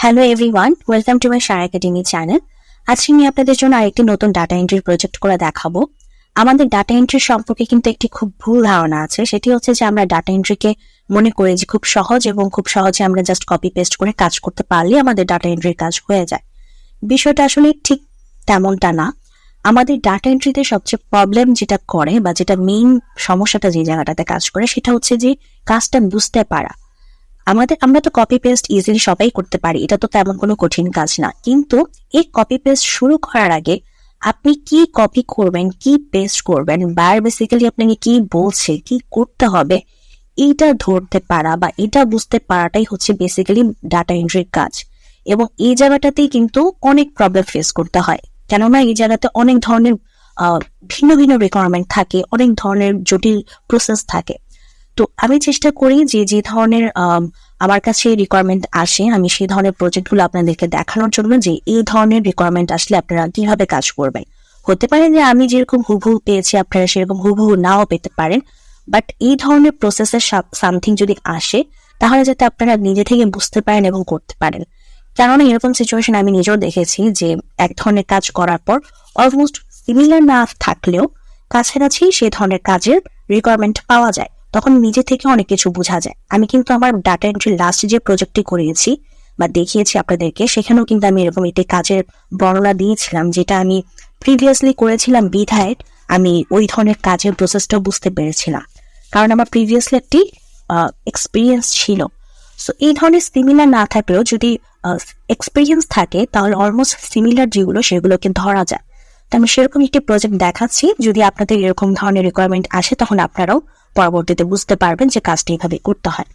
Hello everyone, welcome to my Sharah academy channel. আজকে আমি আপনাদের জন্য আরেকটি নতুন ডাটা এন্ট্রি প্রজেক্ট করে দেখাবো। আমাদের ডাটা এন্ট্রি সম্পর্কে কিন্তু একটি খুব ভুল ধারণা আছে, সেটি হচ্ছে যে আমরা ডাটা এন্ট্রিকে মনে করি যে খুব সহজ এবং খুব সহজে আমরা জাস্ট কপি পেস্ট করে কাজ করতে পারলে আমাদের ডাটা এন্ট্রির কাজ হয়ে যায়। বিষয়টা আসলে ঠিক তেমনটা না। আমাদের ডাটা এন্ট্রিতে সবচেয়ে প্রবলেম যেটা করে বা যেটা মেইন সমস্যাটা যে জায়গাটাতে কাজ করে সেটা হচ্ছে যে কাজটা বুঝতে পারা। আমরা তো কপি পেস্ট ইজিলি সবাই করতে পারি, এটা তো তেমন কোনো কঠিন কাজ না। কিন্তু এই কপি পেস্ট শুরু করার আগে আপনি কি কপি করবেন, কি পেস্ট করবেন, বায়ার বেসিক্যালি আপনাকে কি বলছে, কি করতে হবে, এইটা ধরতে পারা বা এটা বুঝতে পারাটাই হচ্ছে বেসিক্যালি ডাটা এন্ট্রির কাজ। এবং এই জায়গাটাতেই কিন্তু অনেক প্রবলেম ফেস করতে হয়, কেননা এই জায়গাতে অনেক ধরনের ভিন্ন ভিন্ন রিকোয়ারমেন্ট থাকে, অনেক ধরনের জটিল প্রসেস থাকে। তো আমি চেষ্টা করি যে ধরনের আমার কাছে রিকোয়ারমেন্ট আসে আমি সেই ধরনের প্রজেক্টগুলো আপনাদেরকে দেখানোর জন্য যে এই ধরনের রিকোয়ারমেন্ট আসলে আপনারা কিভাবে কাজ করবেন। হতে পারে যে আমি যেরকম হুবহু পেয়েছি আপনারা সেরকম হুবহু নাও পেতে পারেন, বাট এই ধরনের প্রসেসের সামথিং যদি আসে তাহলে যাতে আপনারা নিজে থেকে বুঝতে পারেন এবং করতে পারেন। কেননা এরকম সিচুয়েশন আমি নিজেও দেখেছি যে এক ধরনের কাজ করার পর অলমোস্ট সিমিলার না থাকলেও কাছাকাছি সেই ধরনের কাজের রিকোয়ারমেন্ট পাওয়া যায়, তখন নিজে থেকে অনেক কিছু বোঝা যায়। আমি কিন্তু আমার ডাটা এন্ট্রি লাস্ট যে প্রজেক্টটি করিয়েছি বা দেখিয়েছি আপনাদেরকে, সেখানেও কিন্তু আমি এরকম একটি কাজের বর্ণনা দিয়েছিলাম যেটা আমি প্রিভিয়াসলি করেছিলাম বিধায় আমি ওই ধরনের কাজের প্রসেসটাও বুঝতে পেরেছিলাম, কারণ আমার প্রিভিয়াসলি একটি এক্সপিরিয়েন্স ছিল। সো এই ধরনের সিমিলার না থাকলেও যদি এক্সপিরিয়েন্স থাকে তাহলে অলমোস্ট সিমিলার যেগুলো সেগুলোকে ধরা যায়। তো আমি সেরকম একটি প্রজেক্ট দেখাচ্ছি, যদি আপনাদের এরকম ধরনের রিকোয়ারমেন্ট আসে তখন আপনারাও পরবর্তীতে বুঝতে পারবেন যে কাজটা এইভাবে করতে হয়।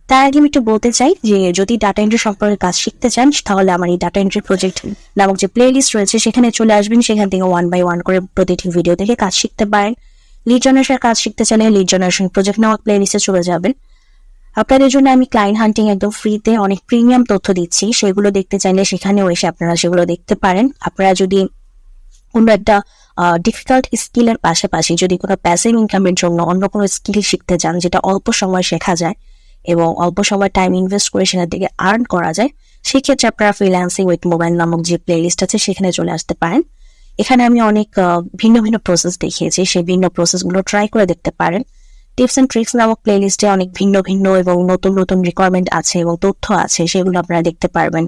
তার আগে আমি একটু বলতে চাই যে যদি ডাটা এন্ট্রি সম্পর্কে কাজ শিখতে চান তাহলে আমার এই ডাটা এন্ট্রি প্রজেক্ট নামক যে প্লে লিস্ট রয়েছে সেখানে চলে আসবেন, সেখান থেকে 1 by 1 করে প্রতিটি ভিডিও থেকে কাজ শিখতে পারেন। লিড জেনারেশন কাজ শিখতে চাইলে লিড জেনারেশন প্রজেক্ট নামক প্লে লিস্টে চলে যাবেন। আপনাদের জন্য আমি ক্লায়েন্ট হান্টিং একদম ফ্রিতে অনেক প্রিমিয়াম তথ্য দিচ্ছি, সেগুলো দেখতে চাইলে সেখানেও এসে আপনারা সেগুলো দেখতে পারেন। আপনারা যদি কোনো একটা ডিফিকাল্ট স্কিলের পাশাপাশি যদি কোনো প্যাসিভ ইনকামের জন্য অন্য কোনো স্কিল শিখতে চান যেটা অল্প সময় শেখা যায় এবং অল্প সময় টাইম ইনভেস্ট করে সেখান থেকে আর্ন করা যায়, সেক্ষেত্রে আপনারা ফ্রিল্যান্সিং উইথ মোবাইল নামক যে প্লে লিস্ট আছে সেখানে চলে আসতে পারেন। এখানে আমি অনেক ভিন্ন ভিন্ন প্রসেস দেখিয়েছি, সেই ভিন্ন প্রসেসগুলো ট্রাই করে দেখতে পারেন। টিপস অ্যান্ড ট্রিক্স নামক প্লে লিস্টে অনেক ভিন্ন ভিন্ন এবং নতুন নতুন রিকোয়ারমেন্ট আছে এবং তথ্য আছে, সেগুলো আপনারা দেখতে পারবেন।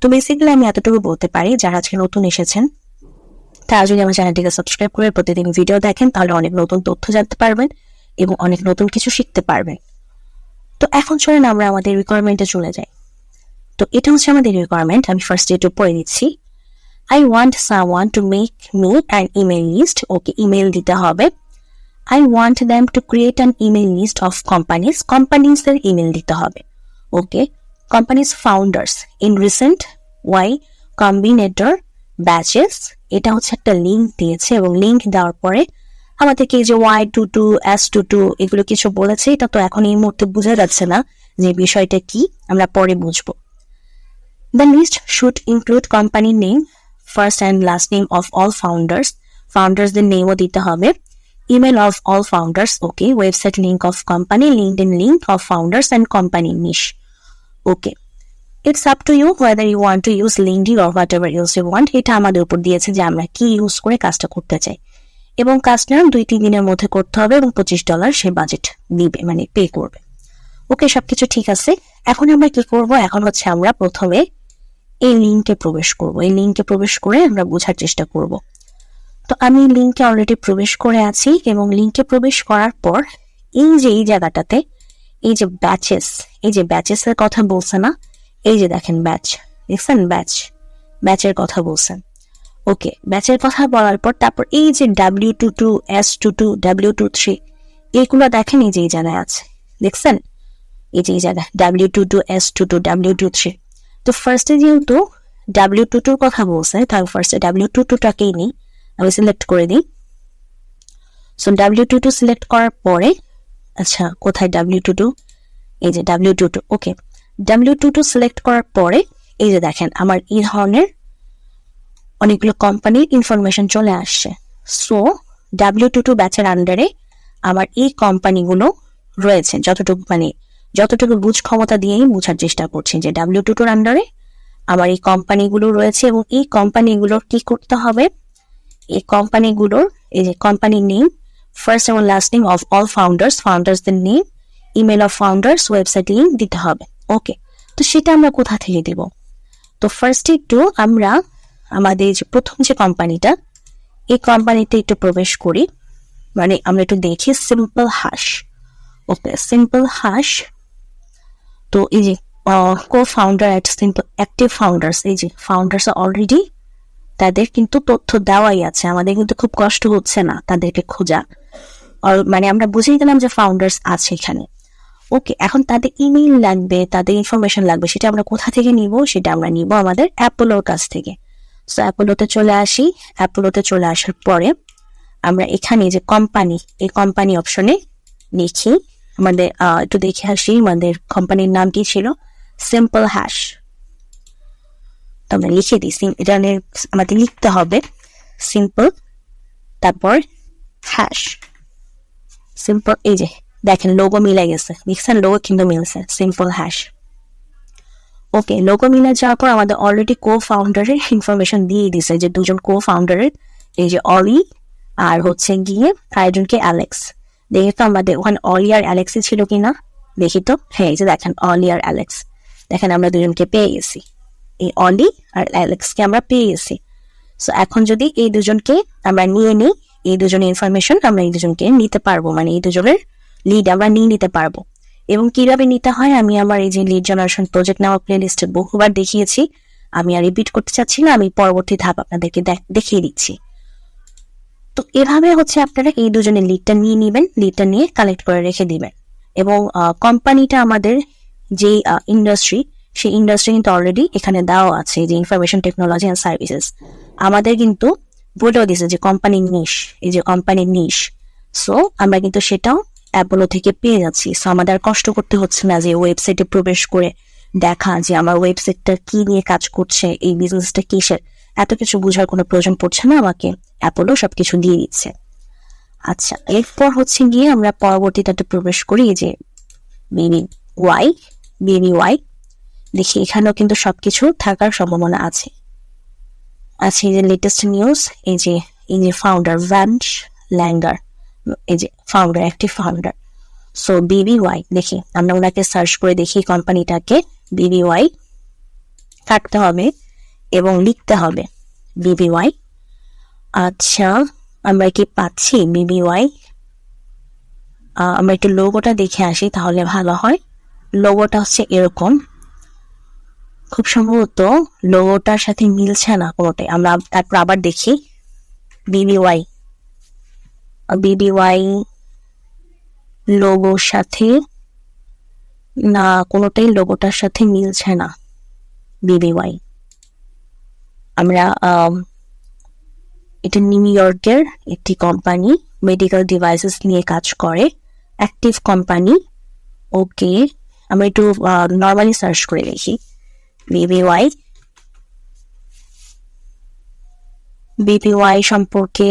তো বেসিক্যালি আমি এতটুকু বলতে পারি, যারা আজকে নতুন এসেছেন তারা যদি আমার চ্যানেলটিকে সাবস্ক্রাইব করে প্রতিদিন ভিডিও দেখেন তাহলে অনেক নতুন তথ্য জানতে পারবেন এবং অনেক নতুন কিছু শিখতে পারবেন। তো এখন চলেন আমরা আমাদের রিকোয়ারমেন্টে চলে যাই। তো এটা হচ্ছে আমাদের রিকোয়ারমেন্ট, আমি ফার্স্ট একটু পড়ে দিচ্ছি। I want someone to make me an email list. Okay, email দিতে হবে। I want them to create an email list of কোম্পানিজের ইমেল দিতে হবে। Okay, companies founders in recent Y Combinator batches, এটা হচ্ছে একটা লিঙ্ক দিয়েছে এবং লিঙ্ক দেওয়ার পরে আমাদেরকে এই যে Y22 S22 এগুলো কিছু বলেছে, এটা তো এখন এই মুহূর্তে বোঝা যাচ্ছে না যে বিষয়টা কি, আমরা পরে বুঝবো। The list should include company name, first and last name of all ফাউন্ডার্সদের নেমও দিতে হবে, email of all founders, okay, website link of company, LinkedIn link of founders and company niche. Okay, It's up to you whether you want to use LinkedIn or whatever else you want. এটা আমাদের উপর দিয়েছে যে আমরা কি use করে কাজটা করতে চাই এবং কাজটা 2-3 দিনের মধ্যে করতে হবে এবং $25 সে বাজেট দিবে, মানে পে করবে। ওকে, সবকিছু ঠিক আছে। এখন আমরা কি করব, এখন হচ্ছে আমরা প্রথমে এই লিঙ্কে প্রবেশ করব। এই লিঙ্কে প্রবেশ করে আমরা বোঝার চেষ্টা করব। তো আমি লিঙ্কে অলরেডি প্রবেশ করে আছি এবং লিঙ্কে প্রবেশ করার পর এই যে এই জায়গাটাতে এই যে ব্যাচেসের কথা বলছে না, এই যে দেখেন ব্যাচ, দেখছেন ব্যাচের কথা বলছেন। ওকে, ব্যাচের কথা বলার পর তারপর এই যে W22 S22 W23 এইগুলো দেখেন এই যে এই জায়গায় আছে, দেখছেন এই যে এই জায়গায় W22 S22 W23। তো ফার্স্টে যেহেতু W22 কথা বলছে তাহলে ফার্স্টে W22টাকেই নিই, আমি সিলেক্ট করে দিই। সো W22 সিলেক্ট করার পরে আচ্ছা কোথায় W22, এই যে W22। ওকে, W22 সিলেক্ট করার পরে এই যে দেখেন আমার এই ধরনের অনেকগুলো কোম্পানির ইনফরমেশন চলে আসছে। সো W22 ব্যাচের আন্ডারে আমার এই কোম্পানিগুলো রয়েছে, যতটুকু বুঝ ক্ষমতা দিয়েই বোঝার চেষ্টা করছি যে W22 আন্ডারে আমার এই কোম্পানিগুলো রয়েছে এবং এই কোম্পানিগুলোর কি করতে হবে, এই কোম্পানিগুলোর এই যে কোম্পানি নেম, ফার্স্ট এবং লাস্ট নেম অফ অল ফাউন্ডার্সদের name, email of founders, website link দিতে হবে। ওকে, তো সেটা আমরা কোথা থেকে দিব? তো ফার্স্টে একটু আমরা আমাদের যে প্রথম যে কোম্পানিটা, এই কোম্পানিতে একটু প্রবেশ করি, মানে আমরা একটু দেখি সিম্পল হ্যাশ। ওকে, সিম্পল হ্যাশ। তো এই যে কো founder at simple active founders, এই যে ফাউন্ডার্স অলরেডি, তাদের কিন্তু তথ্য দেওয়াই আছে, আমাদের কিন্তু খুব কষ্ট হচ্ছে না তাদেরকে খোঁজা, মানে আমরা বুঝেই গেলাম যে ফাউন্ডার্স আছে এখানে। ওকে, এখন তাদের ইমেইল লাগবে, তাদের ইনফরমেশন লাগবে, সেটা আমরা কোথা থেকে নিব? সেটা আমরা নিব আমাদের অ্যাপোলোর কাছ থেকে। সো অ্যাপোলোতে চলে আসি। অ্যাপোলোতে চলে আসার পরে আমরা এখানে যে কোম্পানি, এই কোম্পানি অপশনে লিখি আমাদের, একটু দেখে আসি আমাদের কোম্পানির নাম কি ছিল, সিম্পল হ্যাশ। তো আমরা লিখে দিই, এটা আমাদের লিখতে হবে সিম্পল, তারপর হ্যাশ, সিম্পল। এই যে দেখেন লোগো মিলে গেছে, দেখছেন লোগো কিন্তু মিলছে, সিম্পল হ্যাশ। ওকে, লোগো মিলে যাওয়ার পর আমাদের অলরেডি কো ফাউন্ডারের ইনফরমেশন দিয়ে দিছে, যে দুজন কো ফাউন্ডারের, এই যে অলি আর হচ্ছে গিয়ে আরেকজনকে অ্যালেক্স। দেখি তো আমাদের ওখানে অলি আর অ্যালেক্সই ছিল কিনা, দেখি তো। হ্যাঁ, এই যে দেখেন অলি আর অ্যালেক্স, দেখেন আমরা দুজনকে পেয়ে গেছি, এই অলি আর অ্যালেক্সকে আমরা পেয়ে গেছি। সো এখন যদি এই দুজনকে আমরা নিয়ে নিই, এই দুজনের ইনফরমেশন আমরা এই দুজনকে নিতে পারবো, মানে এই দুজনের লিড আমরা নিয়ে নিতে পারবো। এবং কিভাবে নিতে হয় আমি আমার এই যে লিড জেনারেশন প্রজেক্ট নেওয়ার প্লে লিস্টে বহুবার দেখিয়েছি, আমি আর রিপিট করতে চাচ্ছি না, আমি পরবর্তী ধাপ আপনাদেরকে দেখিয়ে দিচ্ছি। তো এভাবে হচ্ছে আপনারা এই দুজনের লিডটা নিয়ে নেবেন, লিডটা নিয়ে কালেক্ট করে রেখে দিবেন। এবং কোম্পানিটা আমাদের যে ইন্ডাস্ট্রি, সেই ইন্ডাস্ট্রি কিন্তু অলরেডি এখানে দেওয়া আছে, যে ইনফরমেশন টেকনোলজি অ্যান্ড সার্ভিসেস। আমাদের কিন্তু বলেও দিয়েছে যে কোম্পানি নিশ, এই যে কোম্পানি নিশ। সো আমরা কিন্তু সেটাও অ্যাপোলো থেকে পেয়ে যাচ্ছি। সো আমাদের আর কষ্ট করতে হচ্ছে না যে ওয়েবসাইটে প্রবেশ করে দেখা যে আমার ওয়েবসাইটটা কি নিয়ে কাজ করছে, এই বিজনেসটা কিসের, এত কিছু বোঝার কোনো প্রয়োজন পড়ছে না, আমাকে অ্যাপোলো সবকিছু দিয়ে দিচ্ছে। আচ্ছা, এরপর হচ্ছে গিয়ে আমরা পরবর্তীটাতে প্রবেশ করি, যে বেবি ওয়াই। দেখি এখানেও কিন্তু সবকিছু থাকার সম্ভাবনা আছে। আচ্ছা, এই যে লেটেস্ট নিউজ, এই যে ফাউন্ডার ভ্যান্স ল্যাঙ্গার, এই যে founder, active founder. So BBY, দেখি আমরা ওনাকে সার্চ করে দেখি কোম্পানিটাকে, BBY কাটতে হবে এবং লিখতে হবে BBY। আচ্ছা, আমরা কি পাচ্ছি BBY? আমরা একটু লোগোটা দেখে আসি তাহলে ভালো হয়। লোগোটা হচ্ছে এরকম, খুব সম্ভবত লোগোটার সাথে মিলছে না কোনোটাই। আমরা তারপর আবার দেখি BBY লোগোর সাথে না, কোনোটাই লোগোটার সাথে মিলছে না BBY। আমরা এটা নিউ ইয়র্কের একটি কোম্পানি, মেডিকেল ডিভাইসেস নিয়ে কাজ করে, অ্যাক্টিভ কোম্পানি। ওকে, আমরা একটু নর্মালি সার্চ করে দেখি BBY সম্পর্কে।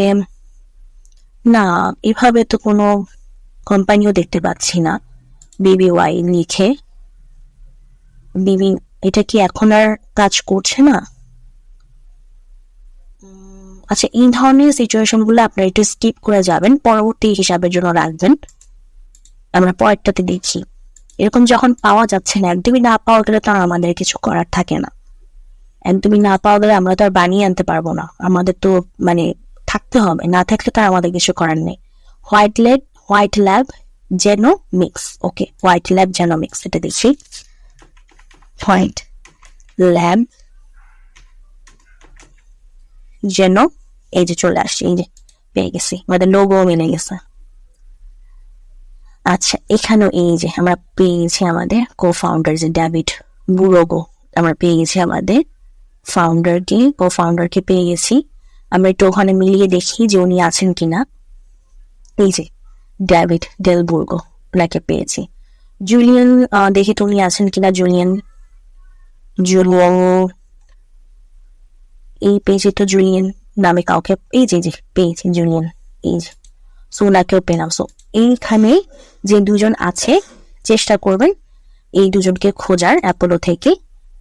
না, এভাবে তো কোনো কোম্পানিও দেখতে পাচ্ছি না BBY লিখে। এটা কি এখন আর কাজ করছে না? আচ্ছা, এই ধরনের সিচুয়েশন গুলো আপনারা একটু স্কিপ করে যাবেন, পরবর্তী হিসাবের জন্য রাখবেন। আমরা পরেরটাতে দেখি। এরকম যখন পাওয়া যাচ্ছে না, একদমই না পাওয়া গেলে তো আমাদের কিছু করার থাকে না। একদমই না পাওয়া গেলে আমরা তো আর বানিয়ে আনতে পারবো না, আমাদের তো মানে থাকতে হবে, না থাকলে তো আমাদের কিছু করার নেই। White lab genomics. Okay, white lab genomics, এটা দেখি। হোয়াইট ল্যাব জেনো, এই যে চলে আসছে, এই যে পেয়ে গেছি, আমাদের লোগো মিলে গেছে। আচ্ছা, এখানেও এই যে আমরা পেয়ে গেছি আমাদের কো ফাউন্ডার, যে ডেভিড বুরোগো, আমরা পেয়ে গেছি আমাদের কো ফাউন্ডারকে পেয়ে গেছি। আমরা একটু ওখানে মিলিয়ে দেখি যে উনি আছেন কিনা। এই যে ডেভিড ডেল বুরগো, ওনাকে পেয়েছি। জুলিয়ান, দেখি তো উনি আছেন কিনা। জুলিয়ান এই পেয়েছি তো, জুলিয়ান নামে কাউকে, এই যে পেয়েছি জুলিয়ান, এই যে। সো ওনাকেও পেলাম। সো এইখানে যে দুজন আছে, চেষ্টা করবেন এই দুজনকে খোঁজার অ্যাপোলো থেকে,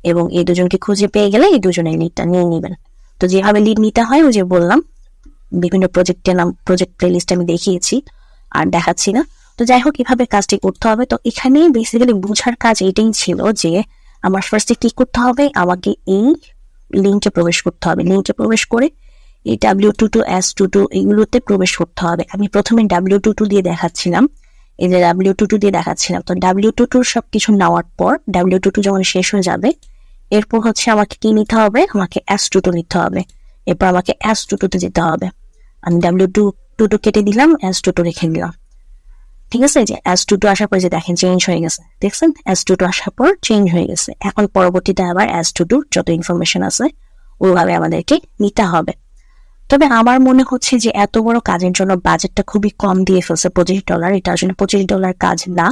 এবং এই দুজনকে খুঁজে পেয়ে গেলে এই দুজনের লিডটা নিয়ে নেবেন। তো যেভাবে লিড নিতে হয় ওই যে বললাম, বিভিন্ন প্রজেক্টের নাম, প্রজেক্ট প্লেলিস্ট আমি দেখিয়েছি আর দেখাচ্ছি না। তো যাই হোক, এভাবে কাজটি করতে হবে। তো এখানে বেসিক্যালি বোঝার কাজ এটাই ছিল যে আমার ফার্স্টে কি করতে হবে, আমাকে এই লিঙ্কে প্রবেশ করতে হবে। লিঙ্কে প্রবেশ করে এই W22 S22 এগুলোতে প্রবেশ করতে হবে। আমি প্রথমে W22 দিয়ে দেখাচ্ছিলাম, এই যে W22 দিয়ে দেখাচ্ছিলাম। তো W22 সবকিছু নেওয়ার পর W22 যখন শেষ হয়ে যাবে, এরপর হচ্ছে আমাকে কি নিতে হবে, আমাকে S22 নিতে হবে। এরপর আমাকে S22 তে যেতে হবে। আমি W22 কেটে দিলাম, S22 রেখে দিলাম। ঠিক আছে, যে S22 আসার পর যে দেখেন চেঞ্জ হয়ে গেছে, দেখছেন S22 আসার পর চেঞ্জ হয়ে গেছে। এখন পরবর্তীতে আবার S22 যত ইনফরমেশন আছে ওইভাবে আমাদেরকে নিতে হবে। তবে আমার মনে হচ্ছে যে এত বড় কাজের জন্য বাজেটটা খুবই কম দিয়ে ফেলছে, $25। এটা আসলে $25 কাজ না।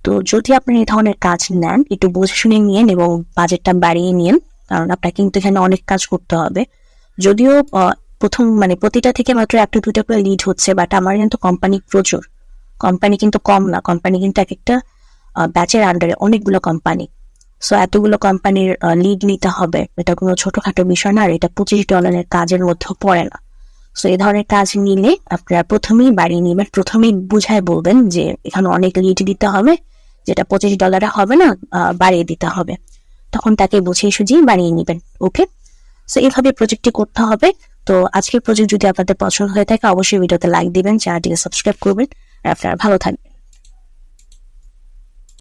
তো যদি আপনি এই ধরনের কাজ নেন, একটু বুঝে শুনে নিন এবং বাজেটটা বাড়িয়ে নিন, কারণ আপনাকে কিন্তু এখানে অনেক কাজ করতে হবে। যদিও প্রথম প্রতিটা থেকে মাত্র 1-2টা করে লিড হচ্ছে, বাট আমার কিন্তু কোম্পানি প্রচুর, কোম্পানি কিন্তু কম না, কোম্পানি কিন্তু এক একটা ব্যাচের আন্ডারে অনেকগুলো কোম্পানি। সো এতগুলো কোম্পানির লিড নিতে হবে, এটা কোনো ছোটখাটো বিষয় না, আর এটা $25 কাজের মধ্যেও পড়ে না। সো এই ধরনের কাজ নিলে আপনারা প্রথমেই বাড়িয়ে নেবেন, প্রথমেই বুঝায় বলবেন যে এখানে অনেক লিড দিতে হবে, যেটা $25 হবে না, বাড়িয়ে দিতে হবে। তখন তাকে বুঝিয়ে সুঝিয়ে বাড়িয়ে নেবেন। ওকে, সো এইভাবে প্রজেক্টটি করতে হবে। তো আজকের প্রজেক্ট যদি আপনাদের পছন্দ হয়ে থাকে অবশ্যই ভিডিওতে লাইক দিবেন, চ্যানেলটিকে সাবস্ক্রাইব করবেন, আর আপনারা ভালো থাকবেন।